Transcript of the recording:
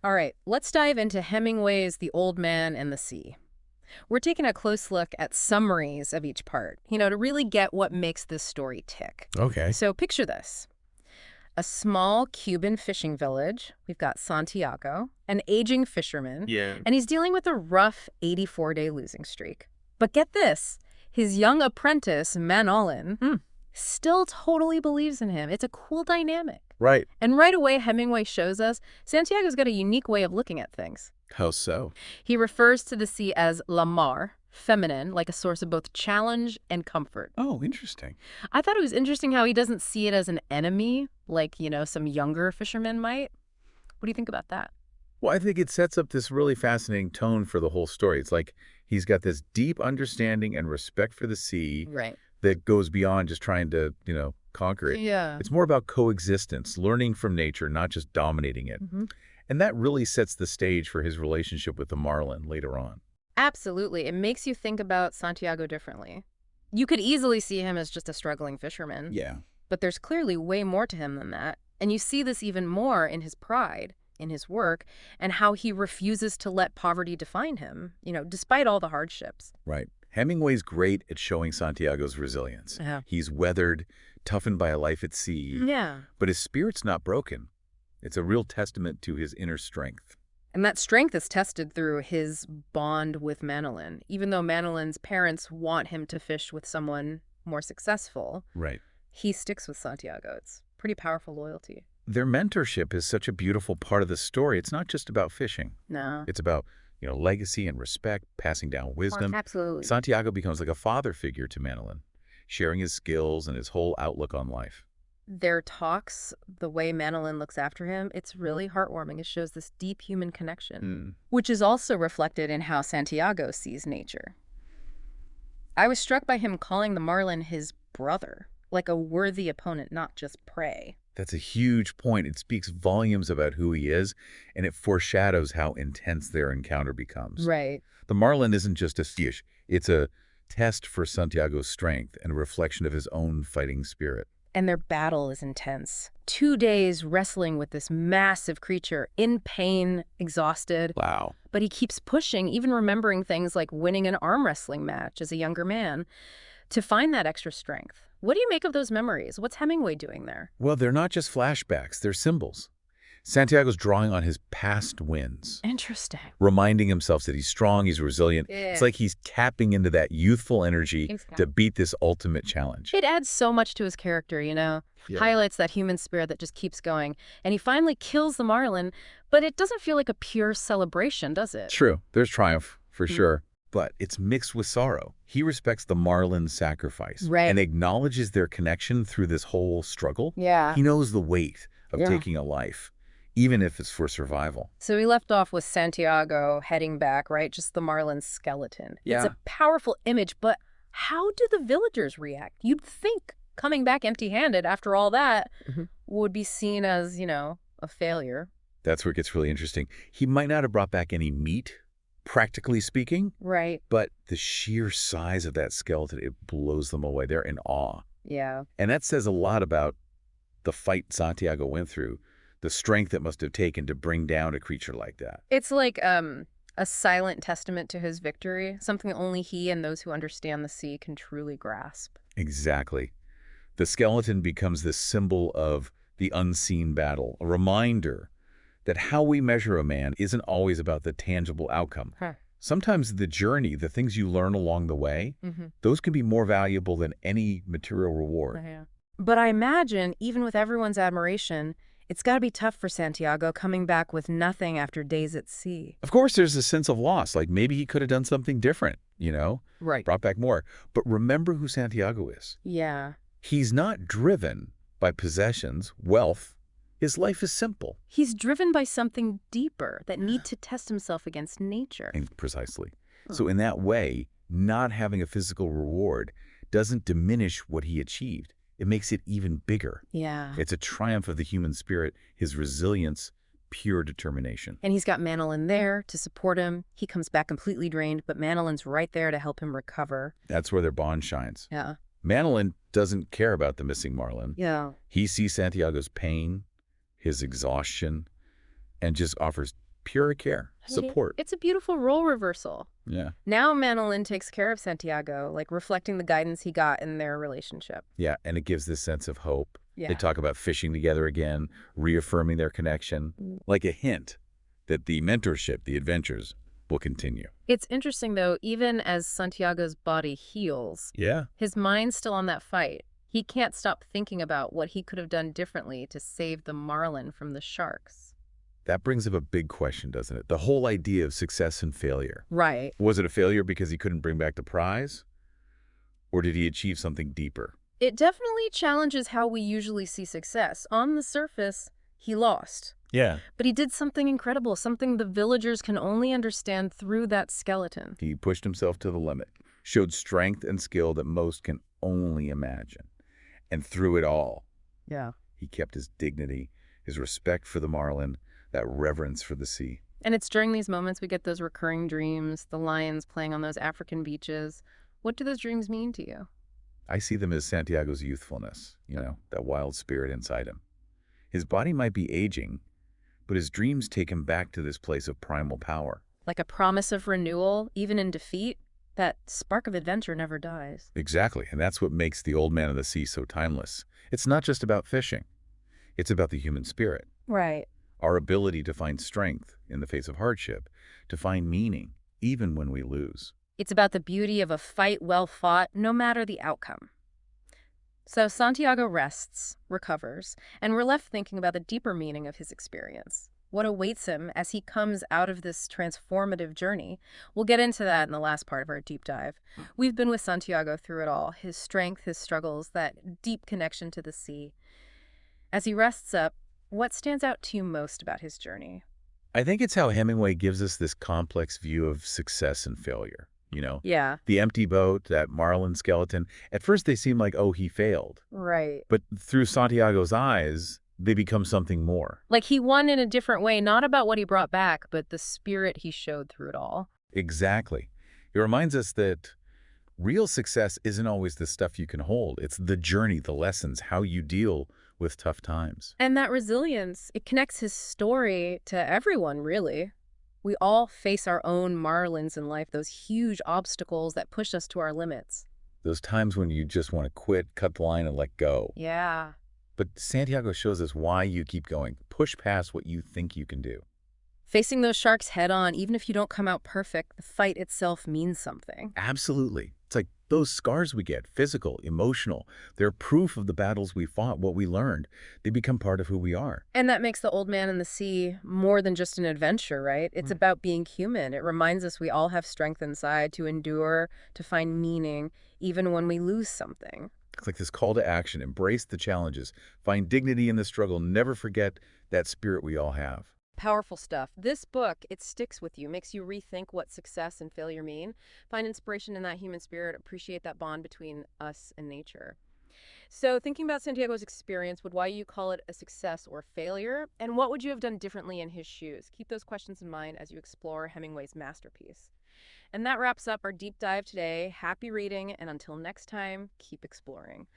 All right, let's dive into Hemingway's The Old Man and the Sea. We're taking a close look at summaries of each part, to really get what makes this story tick. Okay. So picture this. A small Cuban fishing village. We've got Santiago, an aging fisherman, Yeah. and he's dealing with a rough 84-day losing streak. But get this, his young apprentice, Manolin, still totally believes in him. It's a cool dynamic. Right. And right away, Hemingway shows us Santiago's got a unique way of looking at things. How so? He refers to the sea as la mar, feminine, like a source of both challenge and comfort. Oh, interesting. I thought it was interesting how he doesn't see it as an enemy, like, some younger fishermen might. What do you think about that? Well, I think it sets up this really fascinating tone for the whole story. It's like he's got this deep understanding and respect for the sea Right. that goes beyond just trying to, conquer it. Yeah. It's more about coexistence, learning from nature, not just dominating it. And that really sets the stage for his relationship with the marlin later on. Absolutely. It makes you think about Santiago differently. You could easily see him as just a struggling fisherman. Yeah. But there's clearly way more to him than that. And you see this even more in his pride, in his work, and how he refuses to let poverty define him, despite all the hardships. Right. Hemingway's great at showing Santiago's resilience. Yeah. He's weathered, toughened by a life at sea, Yeah. but his spirit's not broken. It's a real testament to his inner strength. And that strength is tested through his bond with Manolin. Even though Manolin's parents want him to fish with someone more successful, Right. he sticks with Santiago. It's pretty powerful loyalty. Their mentorship is such a beautiful part of the story. It's not just about fishing. No. It's about, legacy and respect, passing down wisdom. Absolutely. Santiago becomes like a father figure to Manolin, sharing his skills and his whole outlook on life. Their talks, the way Manolin looks after him, it's really heartwarming. It shows this deep human connection, which is also reflected in how Santiago sees nature. I was struck by him calling the marlin his brother, like a worthy opponent, not just prey. That's a huge point. It speaks volumes about who he is, and it foreshadows how intense their encounter becomes. Right. The marlin isn't just a fish. It's a test for Santiago's strength and a reflection of his own fighting spirit. And their battle is intense. 2 days wrestling with this massive creature, in pain, exhausted. Wow. But he keeps pushing, even remembering things like winning an arm wrestling match as a younger man, to find that extra strength. What do you make of those memories? What's Hemingway doing there? Well, they're not just flashbacks. They're symbols. Santiago's drawing on his past wins, Interesting. reminding himself that he's strong, he's resilient. Yeah. It's like he's tapping into that youthful energy Exactly. to beat this ultimate challenge. It adds so much to his character, Yeah. Highlights that human spirit that just keeps going. And he finally kills the marlin, but it doesn't feel like a pure celebration, does it? True. There's triumph, for sure. But it's mixed with sorrow. He respects the marlin's sacrifice Right. and acknowledges their connection through this whole struggle. Yeah. He knows the weight of Yeah. taking a life, even if it's for survival. So we left off with Santiago heading back, right? Just the marlin's skeleton. Yeah. It's a powerful image, but how do the villagers react? You'd think coming back empty-handed after all that would be seen as, a failure. That's where it gets really interesting. He might not have brought back any meat, practically speaking, Right. but the sheer size of that skeleton, it blows them away. They're in awe. Yeah. And that says a lot about the fight Santiago went through, the strength it must have taken to bring down a creature like that. It's like a silent testament to his victory, something only he and those who understand the sea can truly grasp. Exactly. The skeleton becomes this symbol of the unseen battle, a reminder that how we measure a man isn't always about the tangible outcome. Huh. Sometimes the journey, the things you learn along the way, those can be more valuable than any material reward. Yeah. But I imagine, even with everyone's admiration, it's got to be tough for Santiago coming back with nothing after days at sea. Of course, there's a sense of loss, like maybe he could have done something different, Right. brought back more. But remember who Santiago is. Yeah. He's not driven by possessions, wealth. His life is simple. He's driven by something deeper that need to test himself against nature. And precisely. So in that way, not having a physical reward doesn't diminish what he achieved. It makes it even bigger. Yeah. It's a triumph of the human spirit, his resilience, pure determination. And he's got Manolin there to support him. He comes back completely drained, but Manolin's right there to help him recover. That's where their bond shines. Yeah. Manolin doesn't care about the missing marlin. Yeah. He sees Santiago's pain, his exhaustion, and just offers pure care, support. It's a beautiful role reversal. Yeah. Now Manolin takes care of Santiago, like reflecting the guidance he got in their relationship. Yeah, and it gives this sense of hope. They Yeah. talk about fishing together again, reaffirming their connection, like a hint that the mentorship, the adventures, will continue. It's interesting, though, even as Santiago's body heals, Yeah. his mind's still on that fight. He can't stop thinking about what he could have done differently to save the marlin from the sharks. That brings up a big question, doesn't it? The whole idea of success and failure. Right. Was it a failure because he couldn't bring back the prize? Or did he achieve something deeper? It definitely challenges how we usually see success. On the surface, he lost. Yeah. But he did something incredible, something the villagers can only understand through that skeleton. He pushed himself to the limit, showed strength and skill that most can only imagine. And through it all, Yeah. he kept his dignity, his respect for the marlin, that reverence for the sea. And it's during these moments we get those recurring dreams, the lions playing on those African beaches. What do those dreams mean to you? I see them as Santiago's youthfulness, that wild spirit inside him. His body might be aging, but his dreams take him back to this place of primal power. Like a promise of renewal, even in defeat? That spark of adventure never dies. Exactly, and that's what makes The Old Man of the Sea so timeless. It's not just about fishing. It's about the human spirit. Right. Our ability to find strength in the face of hardship, to find meaning, even when we lose. It's about the beauty of a fight well fought, no matter the outcome. So Santiago rests, recovers, and we're left thinking about the deeper meaning of his experience. What awaits him as he comes out of this transformative journey? We'll get into that in the last part of our deep dive. We've been with Santiago through it all, his strength, his struggles, that deep connection to the sea. As he rests up, what stands out to you most about his journey? I think it's how Hemingway gives us this complex view of success and failure. Yeah. The empty boat, that marlin skeleton. At first they seem like, oh, he failed. Right. But through Santiago's eyes, they become something more. Like he won in a different way, not about what he brought back, but the spirit he showed through it all. Exactly. It reminds us that real success isn't always the stuff you can hold. It's the journey, the lessons, how you deal with tough times. And that resilience, it connects his story to everyone, really. We all face our own marlins in life, those huge obstacles that push us to our limits. Those times when you just want to quit, cut the line, and let go. Yeah. But Santiago shows us why you keep going. Push past what you think you can do. Facing those sharks head on, even if you don't come out perfect, the fight itself means something. Absolutely. It's like those scars we get, physical, emotional, they're proof of the battles we fought, what we learned. They become part of who we are. And that makes The Old Man and the Sea more than just an adventure, right? It's about being human. It reminds us we all have strength inside to endure, to find meaning, even when we lose something. It's like this call to action, embrace the challenges, find dignity in the struggle, never forget that spirit we all have. Powerful stuff. This book, it sticks with you, makes you rethink what success and failure mean, find inspiration in that human spirit, appreciate that bond between us and nature. So thinking about Santiago's experience, would why you call it a success or failure? And what would you have done differently in his shoes? Keep those questions in mind as you explore Hemingway's masterpiece. And that wraps up our deep dive today. Happy reading, and until next time, keep exploring.